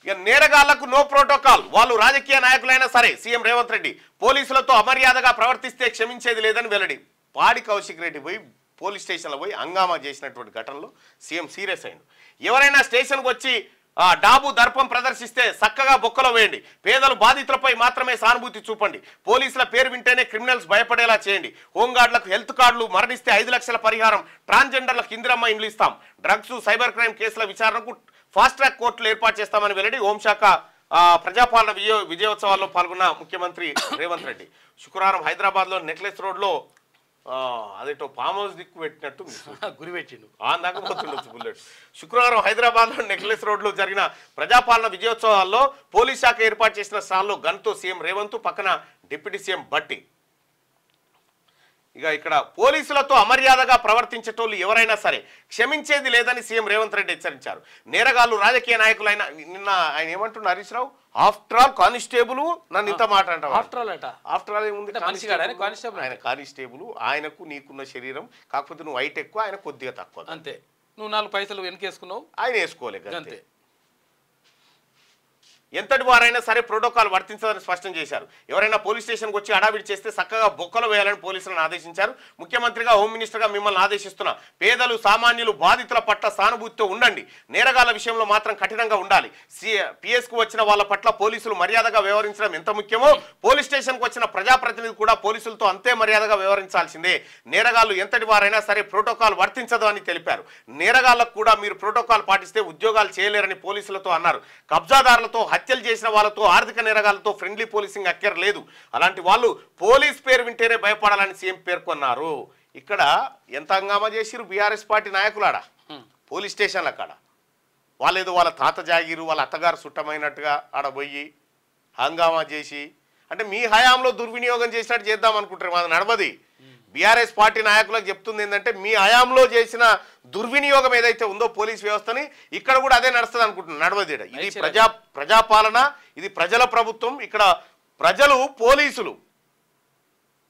ఇక నేరగాళ్లకు no protocol, వాళ్ళు రాజకీయ నాయకులైనా సరే సీఎం రేవంత్ రెడ్డి పోలీసులతో అమర్యాదగా ప్రవర్తిస్తే క్షమించేది లేదని వెల్లడి. పాడి కౌశిక్ రెడ్డి పోయి పోలీస్ స్టేషన్లో పోయి హంగామా చేసినటువంటి ఘటనలో సీఎం సీరియస్ అయింది. ఎవరైనా స్టేషన్కి వచ్చి డాబు దర్పం ప్రదర్శిస్తే చక్కగా బొక్కలో వేయండి, పేదలు బాధితులపై మాత్రమే సానుభూతి చూపండి, పోలీసుల పేరు వింటేనే క్రిమినల్స్ భయపడేలా చేయండి, హోంగార్డులకు హెల్త్ కార్డులు, మరణిస్తే 5 లక్షల పరిహారం, ట్రాన్స్జెండర్లకు ఇందిరమ్మ ఇండ్లు ఇస్తాం, డ్రగ్స్ సైబర్ క్రైమ్ కేసుల విచారణకు ఫాస్ట్ ట్రాక్ కోర్టులు ఏర్పాటు చేస్తామని వెల్లడి. హోంశాఖ ప్రజాపాలన విజయోత్సవాల్లో పాల్గొన్న ముఖ్యమంత్రి రేవంత్ రెడ్డి శుక్రవారం హైదరాబాద్లో నెక్లెస్ రోడ్లో అదేటో ఫామ్ హౌస్ దిక్కు పెట్టినట్టు గురి పెట్టిండు దాకా పోతుండొచ్చు బుల్లెట్. శుక్రవారం హైదరాబాద్లో నెక్లెస్ రోడ్లో జరిగిన ప్రజాపాలన విజయోత్సవాల్లో పోలీస్ శాఖ ఏర్పాటు చేసిన స్టాల్లో గన్తో సీఎం రేవంత్, పక్కన డిప్యూటీ సీఎం భట్టి. ఇక ఇక్కడ పోలీసులతో అమర్యాదగా ప్రవర్తించేటోళ్ళు ఎవరైనా సరే క్షమించేది లేదని సీఎం రేవంత్ రెడ్డి హెచ్చరించారు. నేరగాళ్లు రాజకీయ నాయకులైన నిన్న ఆయన ఏమంటున్నారు Harish Rao, after all constable నన్ను ఇంత మాట అంటారు. ఆఫ్టర్ ఆల్ ఏముంది, ఆయన కానిస్టేబుల్, ఆయనకు నీకున్న శరీరం, కాకపోతే నువ్వు హైట్ ఎక్కువ, ఆయన కొద్దిగా తక్కువ అంతే. నువ్వు 4 పైసలు వెనకేసుకున్నావు, ఆయన వేసుకోలేదు అంతే. ఎంతటి వారైనా సరే ప్రోటోకాల్ వర్తించదని స్పష్టం చేశారు. ఎవరైనా పోలీస్ స్టేషన్కి వచ్చి అడావిడి చేస్తే చక్కగా బొక్కలు వేయాలని పోలీసులను ఆదేశించారు. ముఖ్యమంత్రిగా, హోమ్ మినిస్టర్గా మిమ్మల్ని ఆదేశిస్తున్నా, పేదలు సామాన్యులు బాధితుల పట్ల సానుభూతితో ఉండండి, నేరగాళ్ల విషయంలో మాత్రం కఠినంగా ఉండాలి. పిఎస్కు వచ్చిన వాళ్ళ పట్ల పోలీసులు మర్యాదగా వ్యవహరించడం ఎంత ముఖ్యమో పోలీస్ స్టేషన్కు వచ్చిన ప్రజాప్రతినిధి కూడా పోలీసులతో అంతే మర్యాదగా వ్యవహరించాల్సిందే. నేరగాళ్లు ఎంతటి వారైనా సరే ప్రోటోకాల్ వర్తించదు అని తెలిపారు. నేరగాళ్లకు కూడా మీరు ప్రోటోకాల్ పాటిస్తే ఉద్యోగాలు చేయలేరని పోలీసులతో అన్నారు. కబ్జాదారులతో, హత్యలు చేసిన వాళ్ళతో, ఆర్థిక నేరగాళ్లతో ఫ్రెండ్లీ పోలీసింగ్ అక్కర్లేదు, అలాంటి వాళ్ళు పోలీస్ పేరు వింటేనే భయపడాలని సీఎం పేర్కొన్నారు. ఇక్కడ ఎంత హంగామా చేసిరు బీఆర్ఎస్ పార్టీ నాయకులాడ పోలీస్ స్టేషన్ల కాడ. వాళ్ళేదో వాళ్ళ తాత జాగిరు, వాళ్ళ అత్తగారు సుట్టమైనట్టుగా ఆడ పోయి హంగామా చేసి, అంటే మీ హయాంలో దుర్వినియోగం చేసినట్టు చేద్దాం అనుకుంటారు. మాది నడవది. బీఆర్ఎస్ పార్టీ నాయకులకు చెప్తుంది ఏంటంటే, మీ హయాంలో చేసిన దుర్వినియోగం ఏదైతే ఉందో పోలీస్ వ్యవస్థని, ఇక్కడ కూడా అదే నడుస్తుంది అనుకుంటున్నాను. నడవది. ఇది ప్రజాపాలన, ఇది ప్రజల ప్రభుత్వం. ఇక్కడ ప్రజలు పోలీసులు,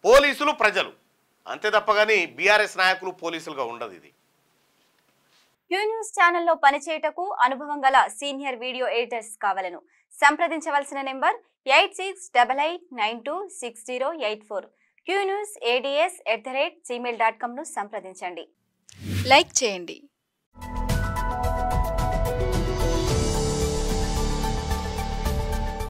పోలీసులు ప్రజలు అంతే తప్పగాని బీఆర్ఎస్ నాయకులు పోలీసులుగా ఉండదు. ఇది క్యూ న్యూస్ ఛానల్లో పనిచేయటకు అనుభవం గల సీనియర్ వీడియో ఎడిటర్స్ కావాలను సంప్రదించవలసిన నెంబర్ 8688926084. qnews@gmail.com ను సంప్రదించండి. లైక్ చేయండి.